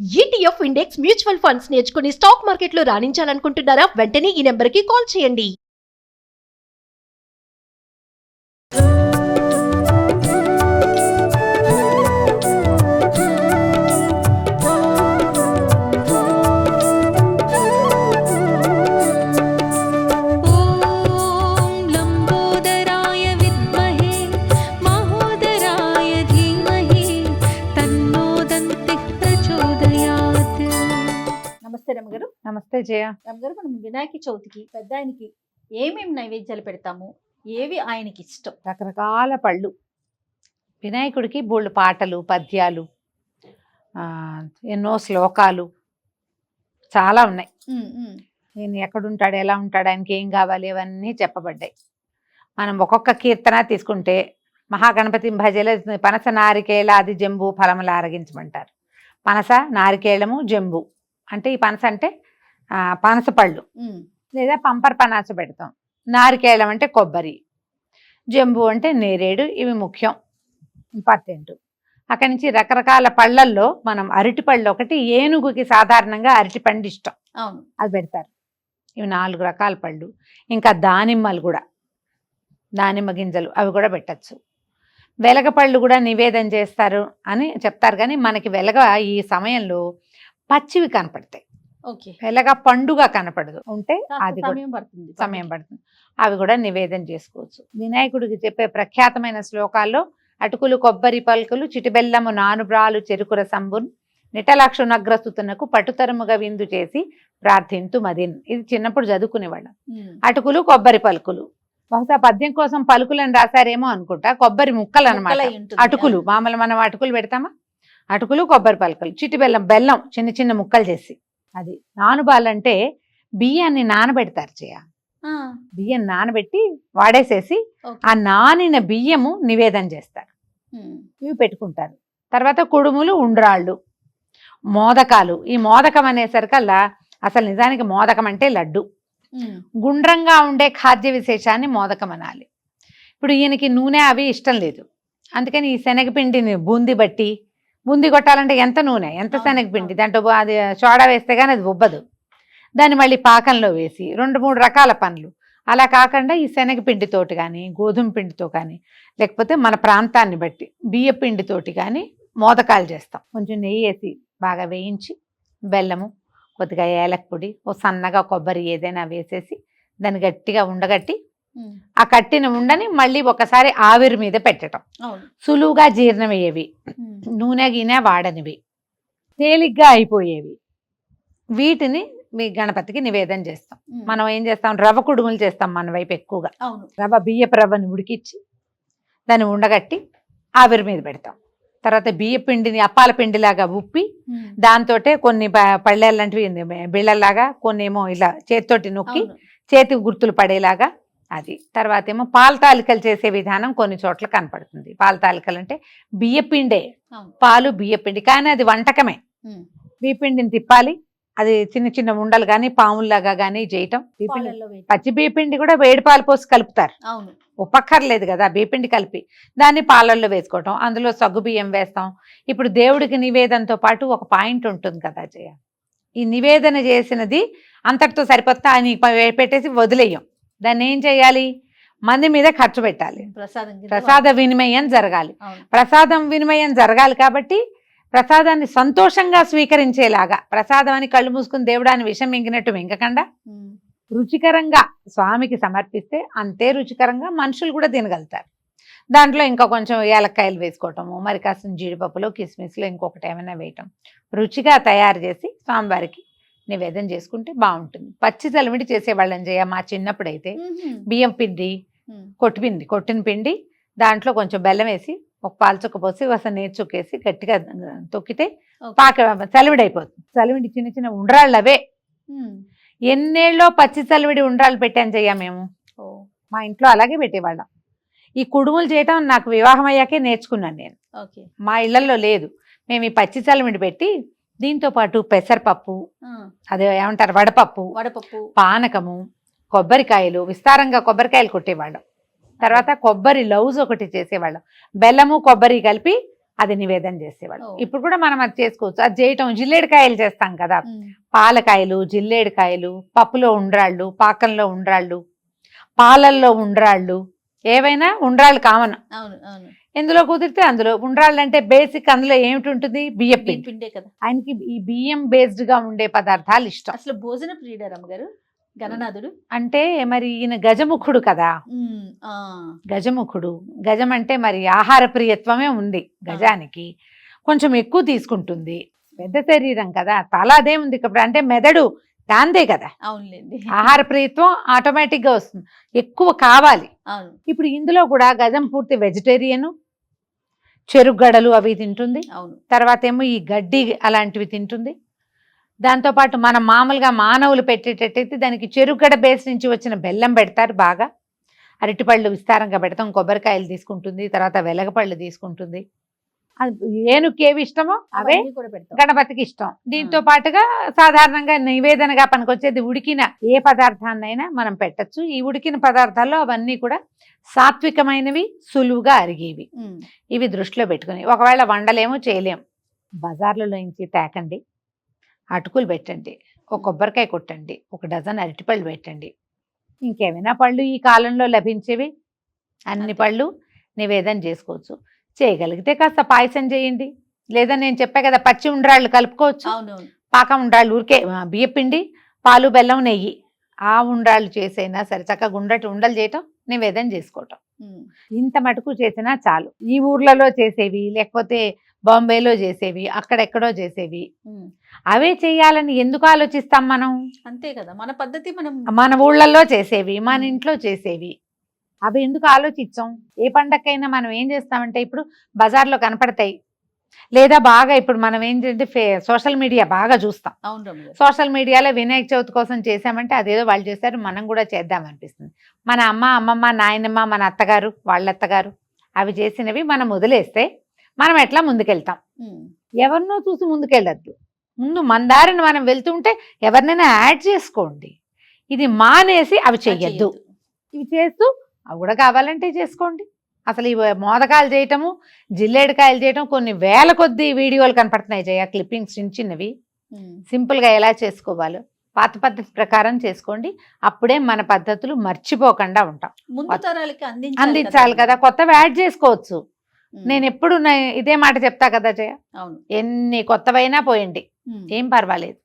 ETF index mutual funds నేర్చుకుని stock మార్కెట్లో రాణించాలనుకుంటున్నారా? వెంటనే ఈ నెంబర్కి కాల్ చేయండి. నమస్తే రమ్మగారు. నమస్తే జయ. రమ్మగారు, మనం వినాయక చవితికి పెద్ద ఆయనకి ఏమేమి నైవేద్యాలు పెడతాము, ఏవి ఆయనకి ఇష్టం? రకరకాల పళ్ళు. వినాయకుడికి బోళ్ళు పాటలు, పద్యాలు, ఎన్నో శ్లోకాలు చాలా ఉన్నాయి. నేను ఎక్కడుంటాడు, ఎలా ఉంటాడు, ఆయనకి ఏం కావాలి, అవన్నీ చెప్పబడ్డాయి. మనం ఒక్కొక్క కీర్తన తీసుకుంటే మహాగణపతి భజల పనస నారికేళాది జంబు ఫలముల ఆరగించమంటారు. పనస, నారికేళము, జంబు అంటే ఈ పనస అంటే పనస పళ్ళు లేదా పంపర్ పనాస పెడతాం. నారికేళం అంటే కొబ్బరి, జంబు అంటే నేరేడు. ఇవి ముఖ్యం, ఇంపార్టెంట్. అక్కడి నుంచి రకరకాల పళ్ళల్లో మనం అరటి పళ్ళు ఒకటి, ఏనుగుకి సాధారణంగా అరటి పండు ఇష్టం, అది పెడతారు. ఇవి 4 రకాల పళ్ళు. ఇంకా దానిమ్మలు కూడా, దానిమ్మ గింజలు అవి కూడా పెట్టచ్చు. వెలగ పళ్ళు కూడా నివేదన చేస్తారు అని చెప్తారు. కానీ మనకి వెలగ ఈ సమయంలో పచ్చివి కనపడతాయి, వెలగ పండుగ కనపడదు. ఉంటే అది సమయం పడుతుంది. అవి కూడా నివేదన చేసుకోవచ్చు. వినాయకుడికి చెప్పే ప్రఖ్యాతమైన శ్లోకాల్లో అటుకులు కొబ్బరి పలుకులు చిటిబెల్లము నానుబ్రాలు చెరుకుర సంబున్ నిటలాక్షు నగ్రస్తుతునకు పటుతరముగా విందు చేసి ప్రార్థింతు మదిన్. ఇది చిన్నప్పుడు చదువుకునేవాళ్ళం. అటుకులు కొబ్బరి పలుకులు, బహుశా పద్యం కోసం పలుకులని రాశారేమో అనుకుంటా. కొబ్బరి ముక్కలు అనమాట అటుకులు. మామూలు మనం అటుకులు పెడతామా, అటుకులు కొబ్బరి పలుకులు, చిటి బెల్లం, బెల్లం చిన్న చిన్న ముక్కలు చేసి. అది నానుబాలంటే బియ్యాన్ని నానబెడతారు చేయ. బియ్యం నానబెట్టి వాడేసేసి ఆ నానిన బియ్యము నివేదన చేస్తారు. ఇవి పెట్టుకుంటారు. తర్వాత కుడుములు, ఉండ్రాళ్ళు, మోదకాలు. ఈ మోదకం అనేసరికల్లా అసలు నిజానికి మోదకం అంటే లడ్డు. గుండ్రంగా ఉండే ఖాద్య విశేషాన్ని మోదకం అనాలి. ఇప్పుడు ఈయనకి నూనె అవి ఇష్టం లేదు, అందుకని ఈ శనగపిండిని బూంది బట్టి, బూంది కొట్టాలంటే ఎంత నూనె, ఎంత శనగపిండి, దాంట్లో అది సోడా వేస్తే కానీ అది ఉబ్బదు. దాన్ని మళ్ళీ పాకంలో వేసి 2-3 రకాల పనులు. అలా కాకుండా ఈ శనగపిండితోటి కానీ, గోధుమ పిండితో కానీ, లేకపోతే మన ప్రాంతాన్ని బట్టి బియ్య పిండితోటి కానీ మోదకాలు చేస్తాం. కొంచెం నెయ్యి వేసి బాగా వేయించి, బెల్లము, కొద్దిగా ఏలక పొడి, ఓ సన్నగా కొబ్బరి ఏదైనా వేసేసి దాన్ని గట్టిగా ఉండగట్టి, ఆ కట్టిన ఉండని మళ్ళీ ఒకసారి ఆవిరి మీద పెట్టడం. సులువుగా జీర్ణమయ్యేవి, నూనె గినె వాడనివి, తేలిగ్గా అయిపోయేవి. వీటిని మీ గణపతికి నివేదన చేస్తాం. మనం ఏం చేస్తాం, రవ్వ కుడుములు చేస్తాం మన వైపు ఎక్కువగా. రవ్వ, బియ్యపు రవ్వని ఉడికిచ్చి దాన్ని ఉండగట్టి ఆవిరి మీద పెడతాం. తర్వాత బియ్య పిండిని అప్పాల పిండిలాగా ఉప్పి దాంతో కొన్ని పళ్ళెల లాంటివి బిళ్ళల్లాగా, కొన్ని ఏమో ఇలా చేతితోటి నొక్కి చేతి గుర్తులు పడేలాగా అది. తర్వాత ఏమో పాల తాలికలు చేసే విధానం కొన్ని చోట్ల కనపడుతుంది. పాల తాలికలు అంటే బియ్యపిండే, పాలు బియ్యపిండి, కానీ అది వంటకమే. బియ్యపిండిని తిప్పాలి, అది చిన్న చిన్న ఉండలు కానీ పాముల్లాగా కానీ చేయటం. పచ్చి బియ్యపిండి కూడా వేడి పాలు పోసి కలుపుతారు, ఉప్పక్కర్లేదు కదా, బియ్యపిండి కలిపి దాన్ని పాలల్లో వేసుకోవటం. అందులో సగ్గు బియ్యం వేస్తాం. ఇప్పుడు దేవుడికి నివేదనతో పాటు ఒక పాయింట్ ఉంటుంది కదా జయ, ఈ నివేదన చేసినది అంతటితో సరిపోతా అని పెట్టేసి వదిలేయం. దాన్ని ఏం చేయాలి, మంది మీద ఖర్చు పెట్టాలి. ప్రసాద వినిమయం జరగాలి. ప్రసాదం వినిమయం జరగాలి కాబట్టి ప్రసాదాన్ని సంతోషంగా స్వీకరించేలాగా, ప్రసాదం అని కళ్ళు మూసుకుని దేవుడాన్ని విషం మింగినట్టు మింగకుండా రుచికరంగా స్వామికి సమర్పిస్తే అంతే రుచికరంగా మనుషులు కూడా తినగలుగుతారు. దాంట్లో ఇంకా కొంచెం ఏలక్కాయలు వేసుకోవటము, మరి కాసిన జీడిపప్పులో కిస్మిస్లో ఇంకొకటి ఏమైనా వేయటం, రుచిగా తయారు చేసి స్వామివారికి నివేదన చేసుకుంటే బాగుంటుంది. పచ్చి చలిమిడి చేసేవాళ్ళని చేయ. మా చిన్నప్పుడైతే బియ్యం పిండి, కొట్టిన పిండి, దాంట్లో కొంచెం బెల్లం వేసి, ఒక పాలు చుక్క పోసి, అసలు నీరు చుక్కేసి గట్టిగా తొక్కితే పాక చలివిడి అయిపోతుంది. చలివిడి చిన్న చిన్న ఉండ్రాళ్ళు అవే. ఎన్నేళ్ళలో పచ్చి చలివిడి ఉండ్రాళ్ళు పెట్టాను చెయ్య మేము. మా ఇంట్లో అలాగే పెట్టేవాళ్ళం. ఈ కుడుములు చేయటం నాకు వివాహం అయ్యాకే నేర్చుకున్నాను నేను. మా ఇళ్లలో లేదు. మేము ఈ పచ్చి చలివిడి పెట్టి దీంతో పాటు పెసరపప్పు, అదే ఏమంటారు వడపప్పు, పానకము, కొబ్బరికాయలు, విస్తారంగా కొబ్బరికాయలు కొట్టేవాళ్ళం. తర్వాత కొబ్బరి లౌజ్ ఒకటి చేసేవాళ్ళం. బెల్లము కొబ్బరి కలిపి అది నివేదన చేసేవాళ్ళు. ఓ. ఇప్పుడు కూడా మనం అది చేసుకోవచ్చు. అది చేయటం జిల్లేడికాయలు చేస్తాం కదా, పాలకాయలు, జిల్లేడికాయలు, పప్పులో ఉండ్రాళ్ళు, పాకంలో ఉండ్రాళ్ళు, పాలల్లో ఉండ్రాళ్ళు, ఏవైనా ఉండ్రాళ్ళు కామన్. అవును అవును ఎందులో కుదిరితే అందులో. ఉండ్రాళ్ళు అంటే బేసిక్, అందులో ఏమిటి ఉంటుంది, బియ్యం పిండి. పిండే కదా. ఆయనకి ఈ బియ్యం బేస్డ్ గా ఉండే పదార్థాలు ఇష్టం. అసలు భోజన ప్రియుడా రమ్మగారు గణనాథుడు? అంటే మరి ఈయన గజముఖుడు కదా, ఆ, గజముఖుడు. గజం అంటే మరి ఆహార ప్రియత్వమే ఉంది గజానికి. కొంచెం ఎక్కువ తీసుకుంటుంది, పెద్ద శరీరం కదా, తల అదేముంది ఇక్కడ, అంటే మెదడు దాందే కదా, అవునులేండి. ఆహార ప్రియత్వం ఆటోమేటిక్ గా వస్తుంది, ఎక్కువ కావాలి. అవును ఇప్పుడు ఇందులో కూడా గజం పూర్తి వెజిటేరియన్, చెరుగడలు అవి తింటుంది, అవును తర్వాత ఏమో ఈ గడ్డి అలాంటివి తింటుంది. దాంతోపాటు మనం మామూలుగా మానవులు పెట్టేటట్టయితే దానికి చెరుగడ బేస్ నుంచి వచ్చిన బెల్లం పెడతారు బాగా, అరటిపళ్ళు విస్తారంగా పెడతాం, కొబ్బరికాయలు తీసుకుంటుంది, తర్వాత వెలగపళ్ళు తీసుకుంటుంది. అది ఏనుగుకి ఏవి ఇష్టమో అవే అవన్నీ కూడా పెడతాం. గణపతికి ఇష్టం. దీంతో పాటుగా సాధారణంగా నివేదనగా పనికొచ్చేది ఉడికిన ఏ పదార్థాన్నైనా మనం పెట్టచ్చు. ఈ ఉడికిన పదార్థాల్లో అవన్నీ కూడా సాత్వికమైనవి, సులువుగా అరిగేవి. ఇవి దృష్టిలో పెట్టుకుని ఒకవేళ వండలేమో చేయలేం, బజార్లలో నుంచి తేకండి, అటుకులు పెట్టండి, ఒక కొబ్బరికాయ కొట్టండి, ఒక డజన్ అరటిపళ్ళు పెట్టండి, ఇంకేమైనా పళ్ళు ఈ కాలంలో లభించేవి అన్ని పళ్ళు నివేదన చేసుకోవచ్చు. చేయగలిగితే కాస్త పాయసం చేయండి, లేదా నేను చెప్పా కదా పచ్చి ఉండ్రాళ్ళు కలుపుకోవచ్చు, అవునవును పాకం ఉండ్రాళ్ళు ఊరికే బియ్యపిండి, పాలు, బెల్లం, నెయ్యి, ఆ ఉండ్రాళ్ళు చేసైనా సరే చక్కగా ఉండలు చేయటం, నివేదన చేసుకోవటం. ఇంత మటుకు చేసినా చాలు. ఈ ఊర్లలో చేసేవి, లేకపోతే బాంబేలో చేసేవి, అక్కడెక్కడో చేసేవి, అవే చేయాలని ఎందుకు ఆలోచిస్తాం మనం? అంతే కదా, మన పద్ధతి మనం. మన ఊళ్ళల్లో చేసేవి, మన ఇంట్లో చేసేవి, అవి ఎందుకు ఆలోచించాం? ఏ పండక్కైనా మనం ఏం చేస్తామంటే ఇప్పుడు బజార్లో కనపడతాయి, లేదా బాగా ఇప్పుడు మనం ఏంటంటే సోషల్ మీడియా బాగా చూస్తాం. అవును రమ్మగారు. సోషల్ మీడియాలో వినాయక చవితి కోసం చేసామంటే అదేదో వాళ్ళు చేశారు, మనం కూడా చేద్దాం అనిపిస్తుంది. మన అమ్మ, అమ్మమ్మ, నాయనమ్మ, మన అత్తగారు, వాళ్ళ అత్తగారు అవి చేసినవి మనం వదిలేస్తే మనం ఎట్లా ముందుకెళ్తాం? ఎవరినో చూసి ముందుకెళ్ళద్దు, ముందు మన దారిని మనం వెళ్తుంటే ఎవరినైనా యాడ్ చేసుకోండి. ఇది మానేసి అవి చెయ్యొద్దు. ఇవి చేస్తూ అవి కూడా కావాలంటే చేసుకోండి. అసలు ఈ మోదకాలు చేయటము, జిల్లేడికాయలు చేయటం, కొన్ని వేల కొద్ది వీడియోలు కనపడుతున్నాయి జయ, క్లిప్పింగ్స్ చిన్నవి. సింపుల్గా ఎలా చేసుకోవాలో పాత పద్ధతి ప్రకారం చేసుకోండి. అప్పుడే మన పద్ధతులు మర్చిపోకుండా ఉంటాం. ముందు తరాలకి అందించాలి కదా, కొత్తవి యాడ్ చేసుకోవచ్చు. నేను ఎప్పుడు ఇదే మాట చెప్తా కదా జయ, అవును ఎన్ని కొత్తవైనా పోయండి, ఏం పర్వాలేదు,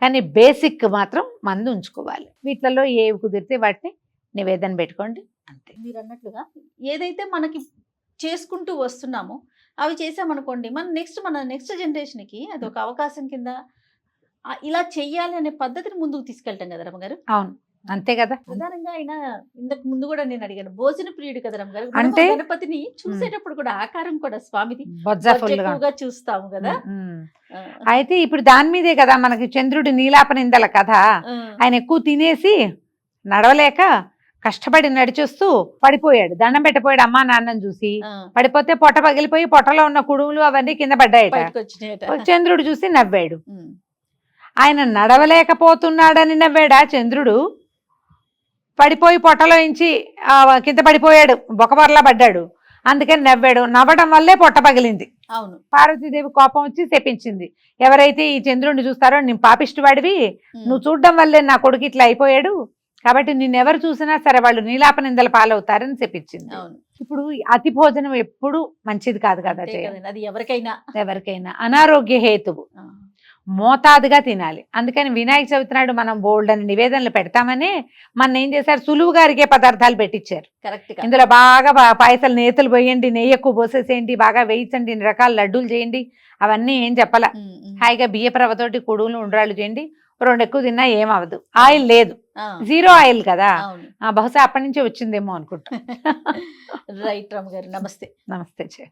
కానీ బేసిక్ మాత్రం మందు ఉంచుకోవాలి. వీటిలలో ఏవి కుదిరితే వాటిని నివేదన పెట్టుకోండి, అంతే. మీరు అన్నట్లుగా ఏదైతే మనకి చేసుకుంటూ వస్తున్నామో అవి చేసామనుకోండి, మన నెక్స్ట్ జనరేషన్కి అది ఒక అవకాశం కింద ఇలా చెయ్యాలి అనే పద్ధతిని ముందుకు తీసుకెళ్తాం కదా రమ్మగారు. అవును అంతే కదా. ప్రధానంగా ఆయన ఇంతకు ముందు కూడా నేను అడిగాను, భోజన ప్రియుడు కదా రమ్మగారు. అంటే గణపతిని చూసేటప్పుడు కూడా ఆకారం కూడా స్వామిది బొజ్జ ఫుల్గా ఎక్కువగా చూస్తాము కదా. అయితే ఇప్పుడు దాని మీదే కదా మనకి చంద్రుడి నీలాపనిందల కథ. ఆయన ఎక్కువ తినేసి నడవలేక కష్టపడి నడిచొస్తూ పడిపోయాడు, దండం పెట్టిపోయాడు అమ్మా నాన్నని చూసి. పడిపోతే పొట్ట పగిలిపోయి పొట్టలో ఉన్న కుడుములు అవన్నీ కింద పడ్డాయట. చంద్రుడు చూసి నవ్వాడు. ఆయన నడవలేకపోతున్నాడని నవ్వాడా చంద్రుడు? పడిపోయి పొట్టలో ఇంచి కింద పడిపోయాడు, బొక్కబొరలా పడ్డాడు, అందుకని నవ్వాడు. నవ్వడం వల్లే పొట్ట పగిలింది. అవును, పార్వతీదేవి కోపం వచ్చి చెప్పించింది, ఎవరైతే ఈ చంద్రుడిని చూస్తారో నేను పాపిష్టివాడివి, నువ్వు చూడడం వల్లే నా కొడుకు ఇట్లా అయిపోయాడు, కాబట్టి నిన్నెవరు చూసినా సరే వాళ్ళు నీలాపనిందల పాలవుతారని చెప్పించింది. ఇప్పుడు అతి భోజనం ఎప్పుడు మంచిది కాదు కదా, అది ఎవరికైనా అనారోగ్య హేతువు. మోతాదుగా తినాలి. అందుకని వినాయక చవితి నాడు మనం బోల్డ్ అని నివేదనలు పెడతామని మన ఏం చేశారు, సులువుగా అరిగే పదార్థాలు పెట్టించారు. ఇందులో బాగా పాయసాలు, నేతలు పోయండి, నెయ్యి ఎక్కువ పోసేసేయండి, బాగా వేయించండి, ఇన్ని రకాల లడ్డూలు చేయండి, అవన్నీ ఏం చెప్పాల. హాయిగా బియ్యపు రవ్వతోటి కుడుములు ఉండ్రాళ్ళు చేయండి, 2 ఎక్కువ తిన్నా ఏమవదు. ఆయిల్ లేదు, 0 ఆయిల్ కదా, బహుశా అప్పటి నుంచే వచ్చిందేమో అనుకుంటా. రైట్ రమ్మ గారు, నమస్తే. నమస్తే.